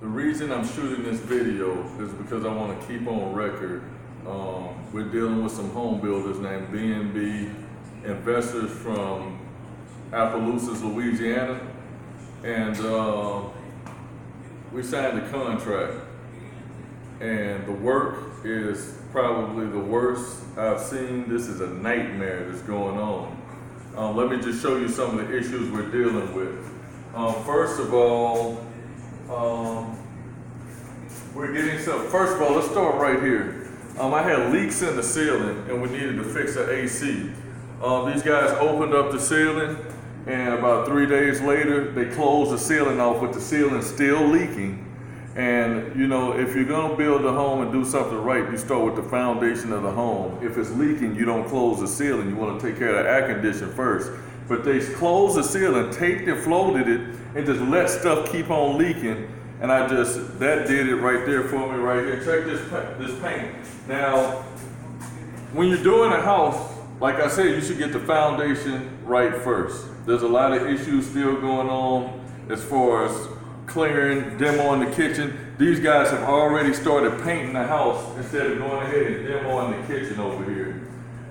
The reason I'm shooting this video is because I want to keep on record. We're dealing with some home builders named BNB, investors from Appaloosas, Louisiana, and we signed a contract. And the work is probably the worst I've seen. This is a nightmare that's going on. Let me just show you some of the issues we're dealing with. First of all, first of all, let's start right here. I had leaks in the ceiling and we needed to fix the AC. These guys opened up the ceiling and about 3 days later, they closed the ceiling off with the ceiling still leaking. And you know, if you're gonna build a home and do something right, you start with the foundation of the home. If it's leaking, you don't close the ceiling. You wanna take care of the air condition first. But they closed the ceiling, taped and floated it, and just let stuff keep on leaking. And that did it right there for me right here. Check this paint. Now, when you're doing a house, like I said, you should get the foundation right first. There's a lot of issues still going on as far as clearing, demoing the kitchen. These guys have already started painting the house instead of going ahead and demoing the kitchen over here.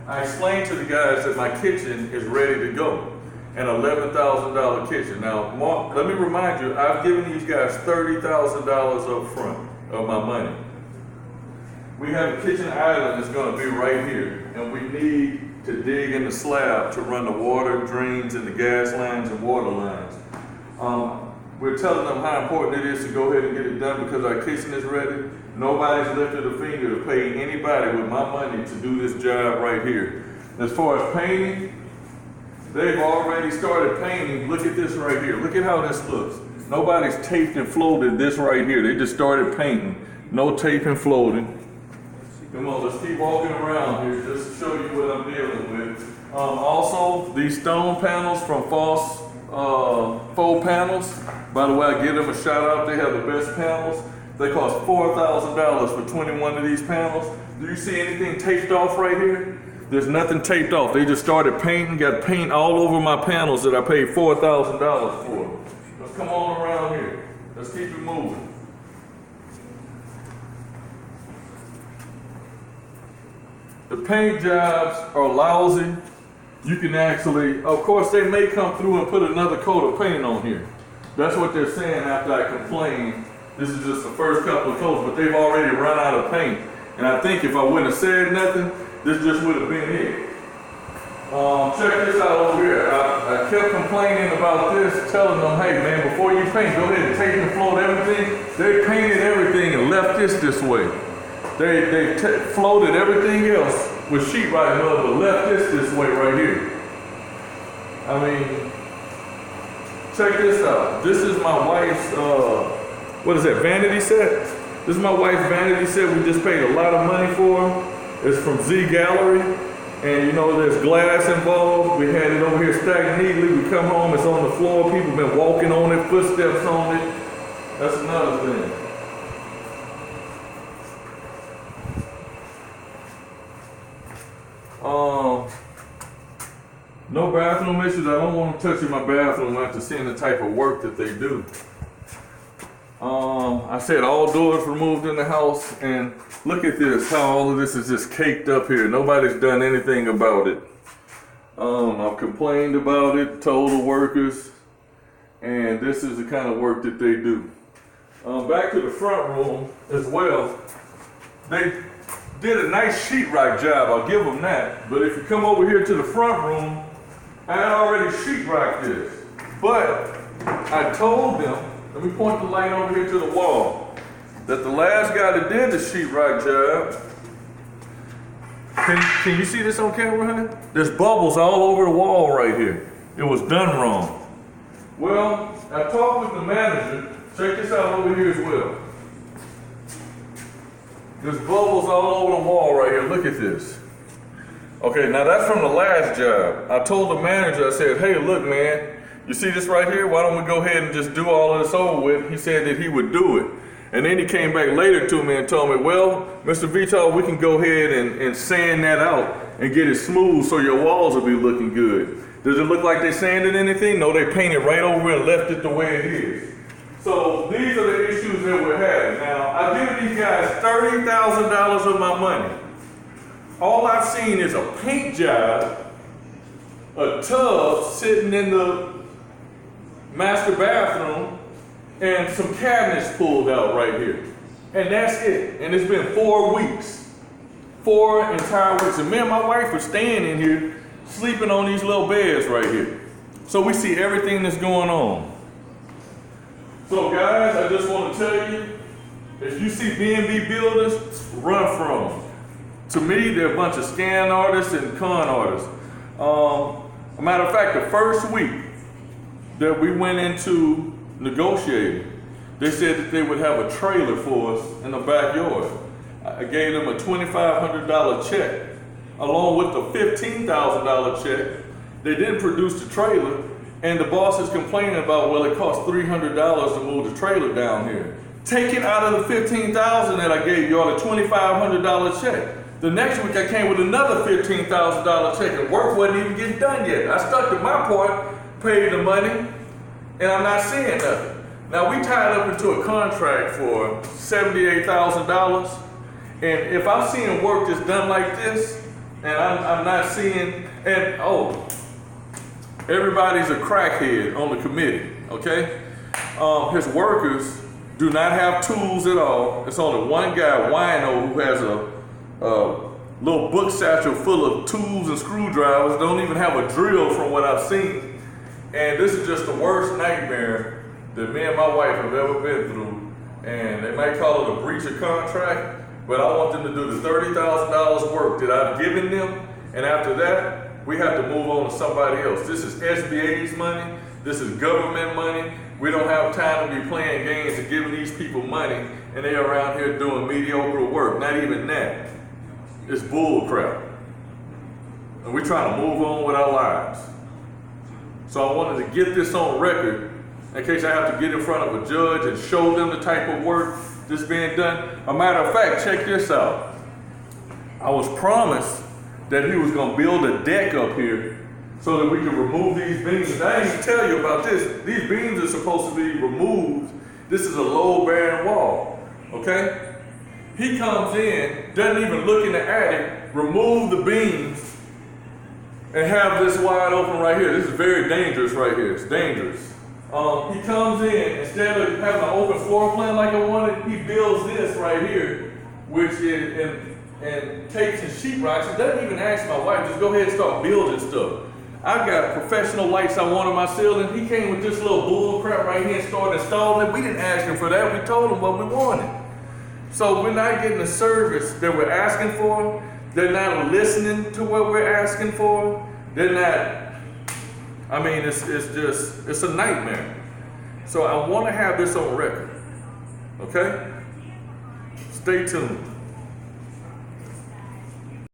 I explained to the guys that my kitchen is ready to go. An $11,000 kitchen. Now, Mark, let me remind you, I've given these guys $30,000 up front of my money. We have a kitchen island that's gonna be right here, and we need to dig in the slab to run the water drains and the gas lines and water lines. We're telling them how important it is to go ahead and get it done because our kitchen is ready. Nobody's lifted a finger to pay anybody with my money to do this job right here. As far as painting, they've already started painting. Look at this right here. Look at how this looks. Nobody's taped and floated this right here. They just started painting. No tape and floating. Come on, let's keep walking around here just to show you what I'm dealing with. Also, these stone panels from Faux Panels. By the way, I give them a shout out. They have the best panels. They cost $4,000 for 21 of these panels. Do you see anything taped off right here? There's nothing taped off. They just started painting, got paint all over my panels that I paid $4,000 for. Let's come on around here. Let's keep it moving. The paint jobs are lousy. You can actually, of course, they may come through and put another coat of paint on here. That's what they're saying after I complained. This is just the first couple of coats, but they've already run out of paint. And I think if I wouldn't have said nothing, this just would have been it. Check this out over here. I kept complaining about this, telling them, hey man, before you paint, go ahead and tape and float everything. They painted everything and left this way. They floated everything else with sheetrock mud, but left this way right here. I mean, check this out. This is my wife's, what is that, vanity set? This is my wife's vanity set. We just paid a lot of money for them. It's from Z Gallery. And you know, there's glass involved. We had it over here stacked neatly. We come home, it's on the floor. People been walking on it, footsteps on it. That's another thing. No bathroom issues. I don't want them touching my bathroom after seeing the type of work that they do. I said all doors removed in the house, and look at this, how all of this is just caked up here. Nobody's done anything about it. I've complained about it, told the workers, and this is the kind of work that they do. Back to the front room as well. They did a nice sheetrock job, I'll give them that. But if you come over here to the front room, I had already sheetrocked this. But I told them, let me point the light over here to the wall, that the last guy that did the sheetrock job, can you see this on camera, honey? There's bubbles all over the wall right here. It was done wrong. Well, I talked with the manager. Check this out over here as well. There's bubbles all over the wall right here. Look at this. Okay, now that's from the last job. I told the manager, I said, hey, look, man, you see this right here? Why don't we go ahead and just do all of this over with? He said that he would do it. And then he came back later to me and told me, well, Mr. Vital, we can go ahead and sand that out and get it smooth so your walls will be looking good. Does it look like they sanded anything? No, they painted right over and left it the way it is. So these are the issues that has $30,000 of my money. All I've seen is a paint job, a tub sitting in the master bathroom, and some cabinets pulled out right here. And that's it. And it's been 4 weeks. 4 entire weeks. And me and my wife are staying in here, sleeping on these little beds right here. So we see everything that's going on. So guys, I just want to tell you, if you see B&B builders, run from them. To me, they're a bunch of scam artists and con artists. A matter of fact, the first week that we went into negotiating, they said that they would have a trailer for us in the backyard. I gave them a $2,500 check, along with the $15,000 check. They didn't produce the trailer, and the boss is complaining about, well, it costs $300 to move the trailer down here. Take it out of the $15,000 that I gave y'all, a $2,500 check. The next week I came with another $15,000 check, and work wasn't even getting done yet. I stuck to my part, paid the money, and I'm not seeing nothing. Now we tied up into a contract for $78,000, and if I'm seeing work that's done like this, and I'm not seeing, and everybody's a crackhead on the committee, okay? His workers do not have tools at all. It's only one guy, Wino, who has a little book satchel full of tools and screwdrivers, don't even have a drill from what I've seen. And this is just the worst nightmare that me and my wife have ever been through. And they might call it a breach of contract, but I want them to do the $30,000 work that I've given them. And after that, we have to move on to somebody else. This is SBA's money. This is government money. We don't have time to be playing games and giving these people money, and they're around here doing mediocre work. Not even that. It's bull crap. And we're trying to move on with our lives. So I wanted to get this on record in case I have to get in front of a judge and show them the type of work that's being done. A matter of fact, check this out. I was promised that he was gonna build a deck up here so that we can remove these beams. I didn't even tell you about this. These beams are supposed to be removed. This is a load-bearing wall, okay? He comes in, doesn't even look in the attic, remove the beams, and have this wide open right here. This is very dangerous right here. It's dangerous. He comes in, instead of having an open floor plan like I wanted, he builds this right here, which is, and tapes and sheetrocks. He doesn't even ask my wife, just go ahead and start building stuff. I've got professional lights I want on my ceiling. He came with this little bull crap right here and started installing it. We didn't ask him for that. We told him what we wanted. So we're not getting the service that we're asking for. They're not listening to what we're asking for. They're not, I mean, it's a nightmare. So I want to have this on record, okay? Stay tuned.